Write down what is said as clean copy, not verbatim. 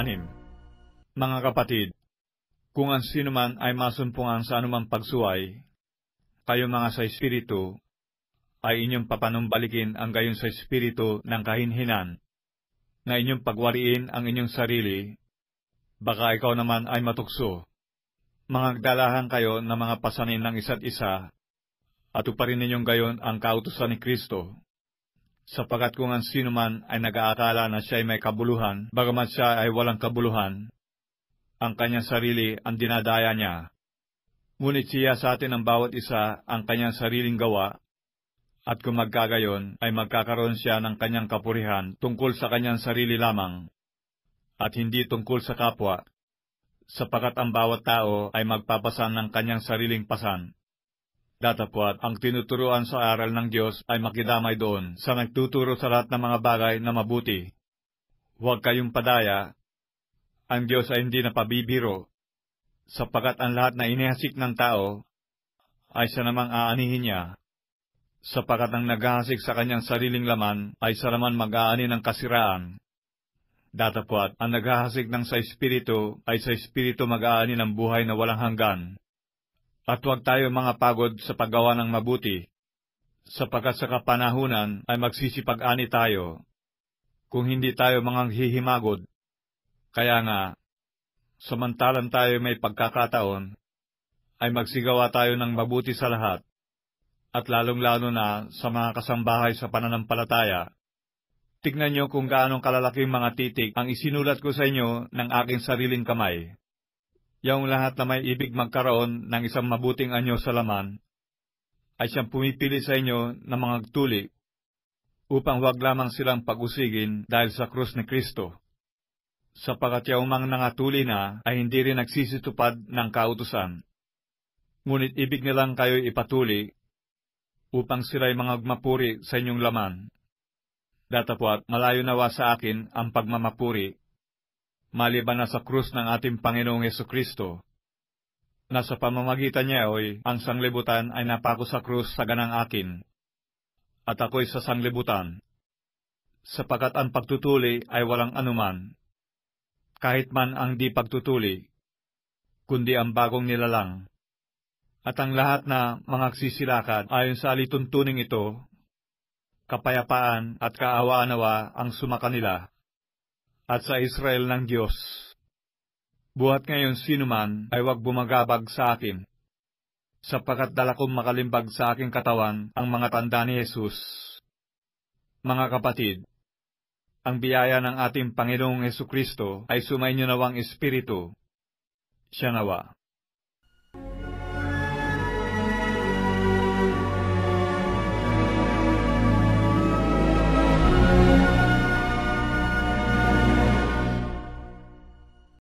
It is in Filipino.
6. Mga kapatid, kung ang sino man ay masumpungan sa anumang pagsuway, kayo mga sa Espiritu, ay inyong papanumbalikin ang gayon sa Espiritu ng kahinhinan, na inyong pagwariin ang inyong sarili, baka ikaw naman ay matukso. Mangagdalahan kayo ng mga pasanin ng isa't isa, at uparin ninyong gayon ang kautusan ni Kristo. Sapagat kung ang sino man ay nag-aakala na siya ay may kabuluhan, bagamat siya ay walang kabuluhan, ang kanyang sarili ang dinadaya niya. Ngunit siya sa atin ang bawat isa ang kanyang sariling gawa, at kung magkagayon ay magkakaroon siya ng kanyang kapurihan tungkol sa kanyang sarili lamang, at hindi tungkol sa kapwa, sapagat ang bawat tao ay magpapasan ng kanyang sariling pasan. Datapwat, ang tinuturuan sa aral ng Diyos ay makidamay doon sa nagtuturo sa lahat ng mga bagay na mabuti. Huwag kayong padaya. Ang Diyos ay hindi napabibiro, sapagat ang lahat na inihasik ng tao ay siya namang aanihin niya, sapagat ang naghahasik sa kanyang sariling laman ay siya naman mag-aani ng kasiraan. Datapwat, ang naghahasik ng sa Espiritu ay sa Espiritu mag-aani ng buhay na walang hanggan. At huwag tayo mga pagod sa paggawa ng mabuti, sapagkat sa kapanahunan ay magsisipag-ani tayo, kung hindi tayo mga hihimagod. Kaya nga, samantalang tayo may pagkakataon, ay magsigawa tayo ng mabuti sa lahat, at lalong-lalo na sa mga kasambahay sa pananampalataya. Tignan niyo kung gaanong kalalaking mga titik ang isinulat ko sa inyo ng aking sariling kamay. Yung lahat na may ibig magkaroon ng isang mabuting anyo sa laman, ay siyang pumipili sa inyo ng mga tuli, upang huwag lamang silang pag-usigin dahil sa krus ni Kristo. Sapagat yung mga nangatuli na ay hindi rin nagsisitupad ng kautusan. Ngunit ibig nilang kayo'y ipatuli, upang sila'y mga mapuri sa inyong laman. Datapwat, malayo nawa sa akin ang pagmamapuri, maliban na sa krus ng ating Panginoong Jesucristo, na sa pamamagitan niya ang sanglibutan ay napako sa krus sa ganang akin, at ako'y sa sanglibutan, sapagat ang pagtutuli ay walang anuman, kahit man ang di pagtutuli, kundi ang bagong nilalang. At ang lahat na mangagsisilakat ayon sa alituntuning ito, kapayapaan at kaawaan nawa ang sumakanila, at sa Israel ng Diyos. Buhat ngayon sino man ay huwag bumagabag sa akin, sapagat dala kong makalimbag sa aking katawan ang mga tanda ni Jesus. Mga kapatid, ang biyaya ng ating Panginoong Jesucristo ay sumainyo nawang Espiritu. Siya nawa.